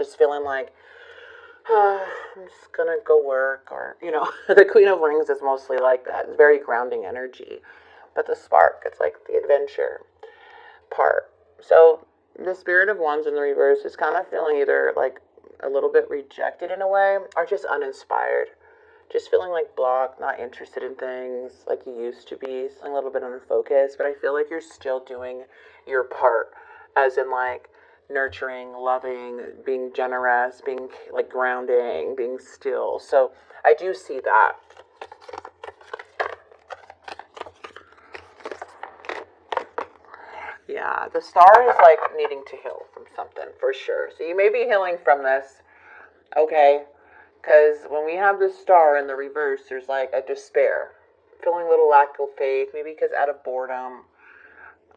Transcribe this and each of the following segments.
just feeling like, I'm just gonna go work, or, the Queen of Rings is mostly like that. It's very grounding energy. But the spark, it's like the adventure part. So the Spirit of Wands in the reverse is kind of feeling either like a little bit rejected in a way, or just uninspired. Just feeling like blocked, not interested in things like you used to be, feeling a little bit unfocused, but I feel like you're still doing your part, as in like nurturing, loving, being generous, being like grounding, being still. So I do see that. Yeah, the star is like needing to heal from something for sure. So you may be healing from this, okay? Because when we have the star in the reverse, there's like a despair, feeling a little lack of faith, maybe because out of boredom.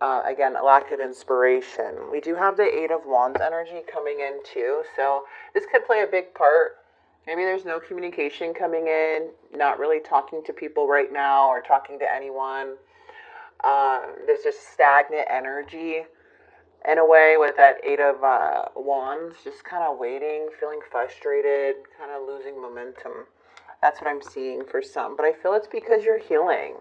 Again, a lack of inspiration. We do have the Eight of Wands energy coming in too, so this could play a big part. Maybe there's no communication coming in, not really talking to people right now or talking to anyone. There's just stagnant energy in a way with that Eight of Wands, just kind of waiting, feeling frustrated, kind of losing momentum. That's what I'm seeing for some. But I feel it's because you're healing.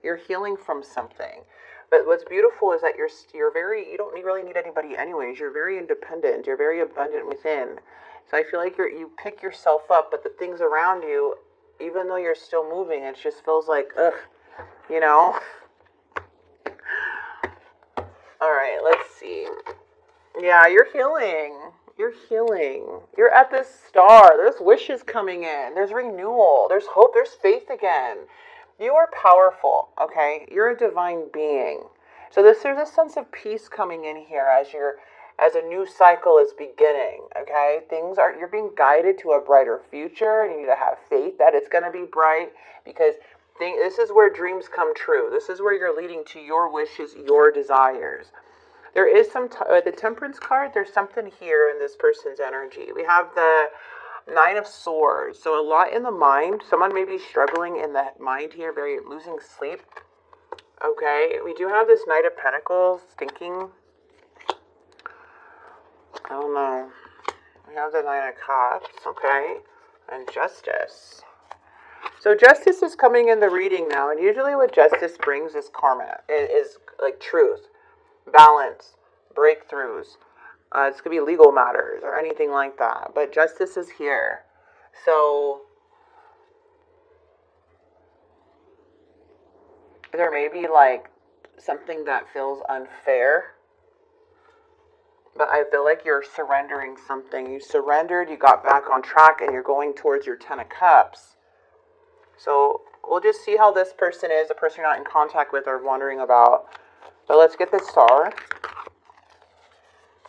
You're healing from something. But what's beautiful is that you're very, you don't really need anybody anyways. You're very independent. You're very abundant within. So I feel like you pick yourself up, but the things around you, even though you're still moving, it just feels like, ugh, you know? All right, let's see. Yeah, you're healing. You're healing. You're at this star. There's wishes coming in. There's renewal. There's hope. There's faith again. You are powerful, okay? You're a divine being. So there's a sense of peace coming in here as a new cycle is beginning, okay? You're being guided to a brighter future, and you need to have faith that it's going to be bright, because this is where dreams come true. This is where you're leading to your wishes, your desires. There is the Temperance card, there's something here in this person's energy. We have the Nine of Swords, so a lot in the mind. Someone may be struggling in the mind here, losing sleep. Okay, we do have this Knight of Pentacles, thinking. I don't know. We have the Nine of Cups, okay, and Justice. So Justice is coming in the reading now, and usually what Justice brings is karma. It is like truth, balance, breakthroughs. This could be legal matters or anything like that. But Justice is here. So there may be like something that feels unfair. But I feel like you're surrendering something. You surrendered, you got back on track, and you're going towards your Ten of Cups. So we'll just see how this person is, the person you're not in contact with or wondering about. So let's get the star.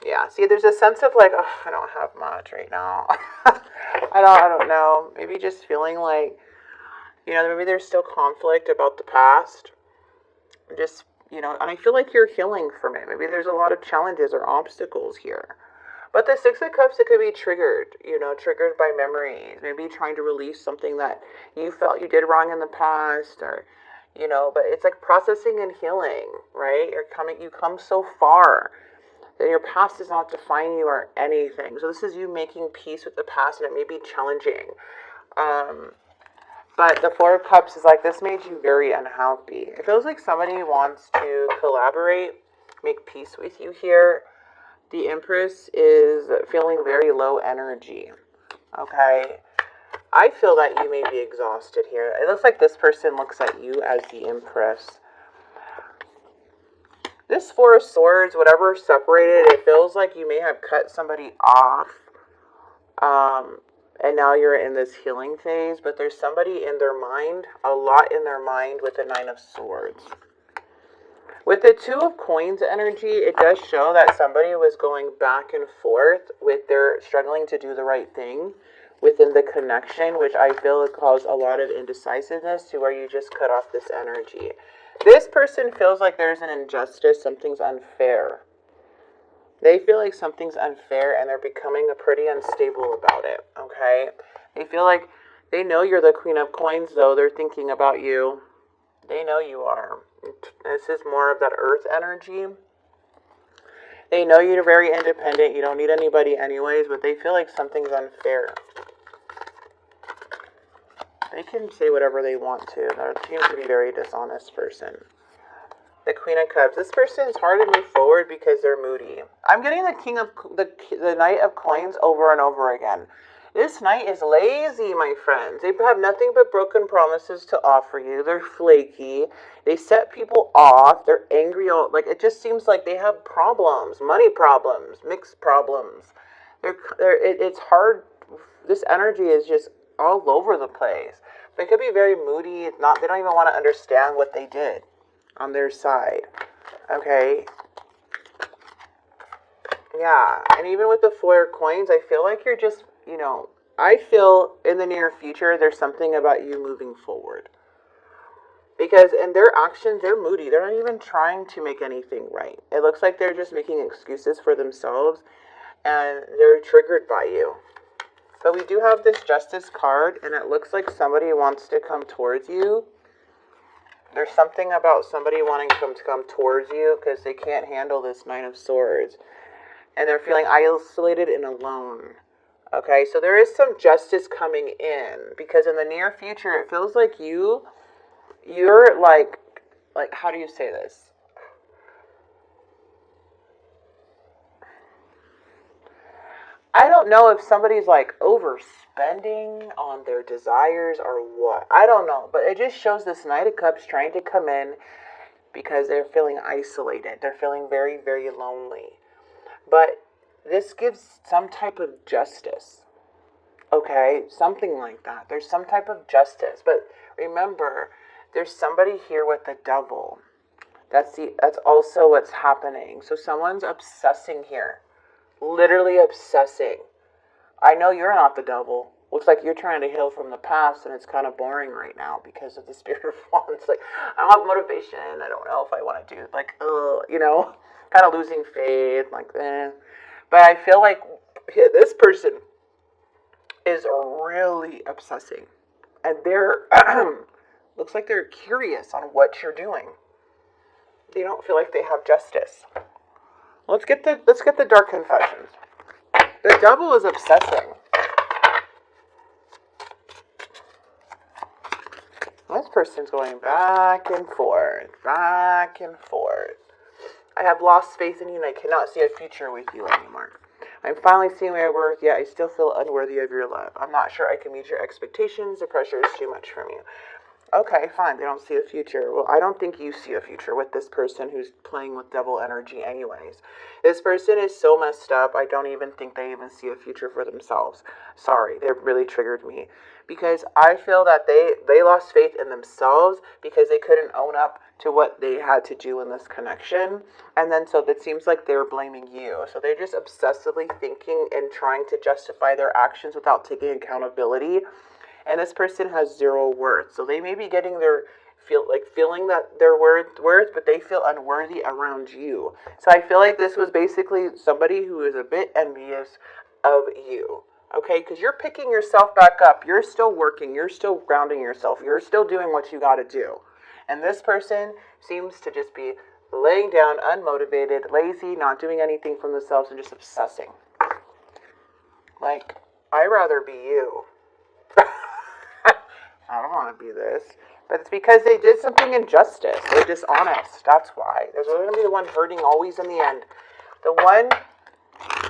Yeah, see, there's a sense of like, oh, I don't have much right now. I don't know. Maybe just feeling like, maybe there's still conflict about the past. Just, and I feel like you're healing from it. Maybe there's a lot of challenges or obstacles here. But the Six of Cups, it could be triggered, triggered by memories. Maybe trying to release something that you felt you did wrong in the past, or, but it's like processing and healing, right? You come so far. That your past does not define you or anything. So this is you making peace with the past, and it may be challenging. But the Four of Cups is like, this made you very unhappy. It feels like somebody wants to collaborate, make peace with you here. The Empress is feeling very low energy. Okay? I feel that you may be exhausted here. It looks like this person looks at you as the Empress. This Four of Swords, whatever separated, it feels like you may have cut somebody off. And now you're in this healing phase. But there's somebody in their mind, a lot in their mind with the Nine of Swords. With the Two of Coins energy, it does show that somebody was going back and forth with their struggling to do the right thing within the connection, which I feel it caused a lot of indecisiveness to where you just cut off this energy. This person feels like there's an injustice, something's unfair. They feel like something's unfair, and they're becoming pretty unstable about it, okay? They feel like they know you're the Queen of Coins, though. They're thinking about you. They know you are. This is more of that earth energy. They know you're very independent. You don't need anybody anyways, but they feel like something's unfair. They can say whatever they want to. They seem to be a very dishonest person. The Queen of Cups. This person is hard to move forward because they're moody. I'm getting the Knight of Coins over and over again. This knight is lazy, my friends. They have nothing but broken promises to offer you. They're flaky. They set people off. They're angry. It just seems like they have problems, money problems, mixed problems. It's hard. This energy is just all over the place. They could be very moody. They don't even want to understand what they did on their side. Okay. Yeah, and even with the Four of Coins, I feel like you're just, I feel in the near future there's something about you moving forward. Because in their actions, they're moody. They're not even trying to make anything right. It looks like they're just making excuses for themselves, and they're triggered by you. But we do have this Justice card, and it looks like somebody wants to come towards you. There's something about somebody wanting to come towards you because they can't handle this Nine of Swords. And they're feeling isolated and alone. Okay, so there is some justice coming in. Because in the near future, it feels like you're like, how do you say this? I don't know if somebody's like overspending on their desires or what. I don't know. But it just shows this Knight of Cups trying to come in because they're feeling isolated. They're feeling very, very lonely. But this gives some type of justice. Okay? Something like that. There's some type of justice. But remember, there's somebody here with the Devil. That's also what's happening. So someone's obsessing here. Literally obsessing. I know you're not the Devil. Looks like you're trying to heal from the past, and it's kind of boring right now because of the Spirit of Wands. Like, I don't have motivation. I don't know if I want to do, kind of losing faith, But I feel like this person is really obsessing, and they're looks like they're curious on what you're doing. They don't feel like they have justice. Let's get the Dark Confessions. The Devil is obsessing. This person's going back and forth, back and forth. I have lost faith in you and I cannot see a future with you anymore. I'm finally seeing my worth, yet I still feel unworthy of your love. I'm not sure I can meet your expectations. The pressure is too much from you. Okay, fine. They don't see a future. Well, I don't think you see a future with this person who's playing with devil energy anyways. This person is so messed up, I don't even think they even see a future for themselves. Sorry, they really triggered me. Because I feel that they lost faith in themselves because they couldn't own up to what they had to do in this connection. And then so it seems like they're blaming you. So they're just obsessively thinking and trying to justify their actions without taking accountability. And this person has zero worth. So they may be getting feeling that they're worth, but they feel unworthy around you. So I feel like this was basically somebody who is a bit envious of you. Okay, because you're picking yourself back up. You're still working. You're still grounding yourself. You're still doing what you got to do. And this person seems to just be laying down, unmotivated, lazy, not doing anything for themselves, and just obsessing. Like, I'd rather be you. I don't want to be this. But it's because they did something injustice. They're dishonest. That's why. There's going to be the one hurting always in the end. The one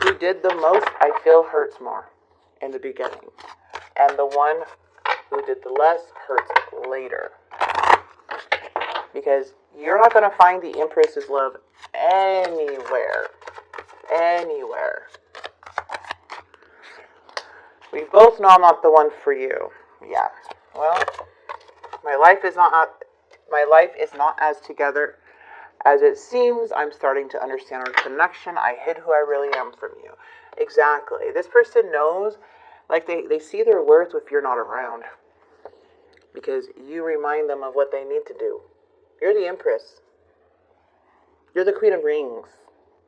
who did the most, I feel, hurts more in the beginning. And the one who did the less hurts later. Because you're not going to find the Empress's love anywhere. Anywhere. We both know I'm not the one for you. Yeah. Well, my life is not as together as it seems. I'm starting to understand our connection. I hid who I really am from you. Exactly. This person knows, like they see their worth if you're not around. Because you remind them of what they need to do. You're the Empress. You're the Queen of Rings.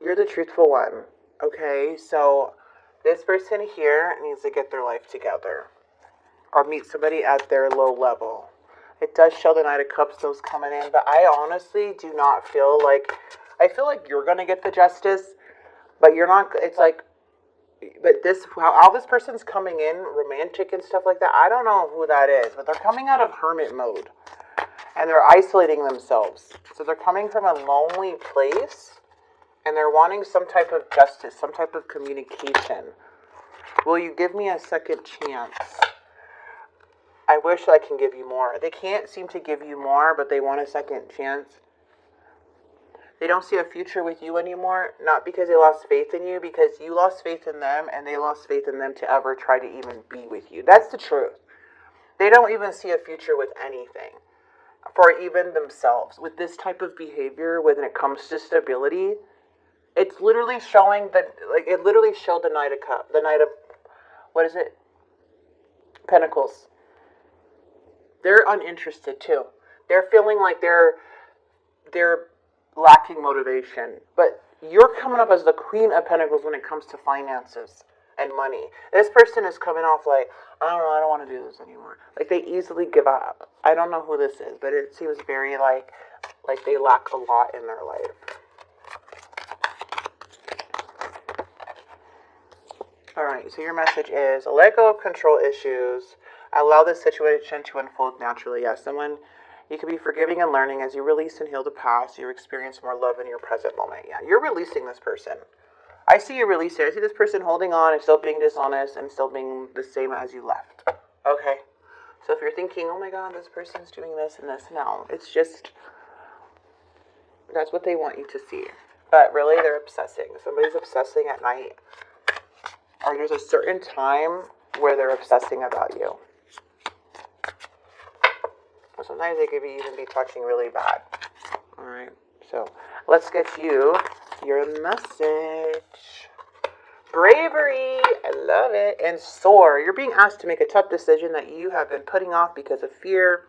You're the truthful one. Okay, so this person here needs to get their life together. Or meet somebody at their low level. It does show the Knight of Cups, those coming in. But I honestly do not feel like... I feel like you're going to get the justice. But you're not, it's like, but this, how this person's coming in, romantic and stuff like that, I don't know who that is, but they're coming out of hermit mode. And they're isolating themselves. So they're coming from a lonely place, and they're wanting some type of justice, some type of communication. Will you give me a second chance? I wish I can give you more. They can't seem to give you more, but they want a second chance. They don't see a future with you anymore, not because they lost faith in you, because you lost faith in them, and they lost faith in them to ever try to even be with you. That's the truth. They don't even see a future with anything, for even themselves. With this type of behavior, when it comes to stability, it's literally showing that, like, it literally showed the Knight of Cups, the Knight of, what is it? Pentacles. They're uninterested too. They're feeling like they're lacking motivation. But you're coming up as the Queen of Pentacles when it comes to finances and money. This person is coming off like, I don't know, I don't want to do this anymore. Like, they easily give up. I don't know who this is, but it seems very like they lack a lot in their life. Alright, so your message is, let go of control issues. Allow this situation to unfold naturally. Yes, someone, you can be forgiving and learning as you release and heal the past. You experience more love in your present moment. Yeah, you're releasing this person. I see you releasing. I see this person holding on and still being dishonest and still being the same as you left. Okay. So if you're thinking, oh my God, this person's doing this and this, no. It's just, that's what they want you to see. But really, they're obsessing. Somebody's obsessing at night. Or there's a certain time where they're obsessing about you. Or sometimes they could even be touching really bad. Alright, so let's get you your message. Bravery, I love it. And soar. You're being asked to make a tough decision that you have been putting off because of fear,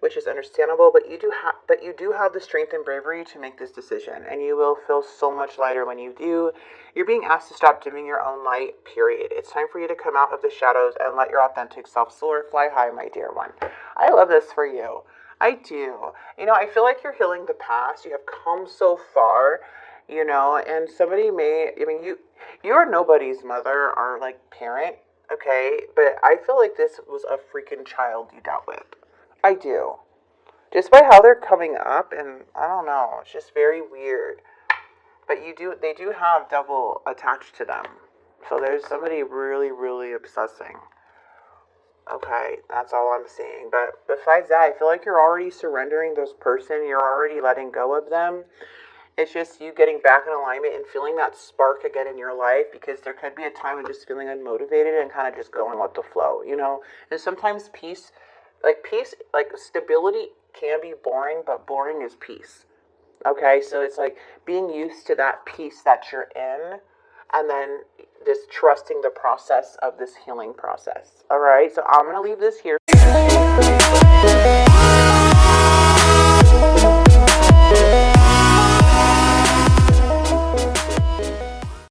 which is understandable, but you do have the strength and bravery to make this decision, and you will feel so much lighter when you do. You're being asked to stop dimming your own light, period. It's time for you to come out of the shadows and let your authentic self soar. Fly high, my dear one. I love this for you. I do. You know, I feel like you're healing the past. You have come so far, you know, and somebody may, I mean, you're nobody's mother or, like, parent, okay? But I feel like this was a freaking child you dealt with. I do. Just by how they're coming up, and I don't know, it's just very weird. But they do have double attached to them. So there's somebody really, really obsessing. Okay, that's all I'm seeing. But besides that, I feel like you're already surrendering this person. You're already letting go of them. It's just you getting back in alignment and feeling that spark again in your life, because there could be a time of just feeling unmotivated and kind of just going with the flow, you know? And sometimes peace, like stability can be boring, but boring is peace. Okay, so it's like being used to that peace that you're in, and then just trusting the process of this healing process. All right, so I'm going to leave this here.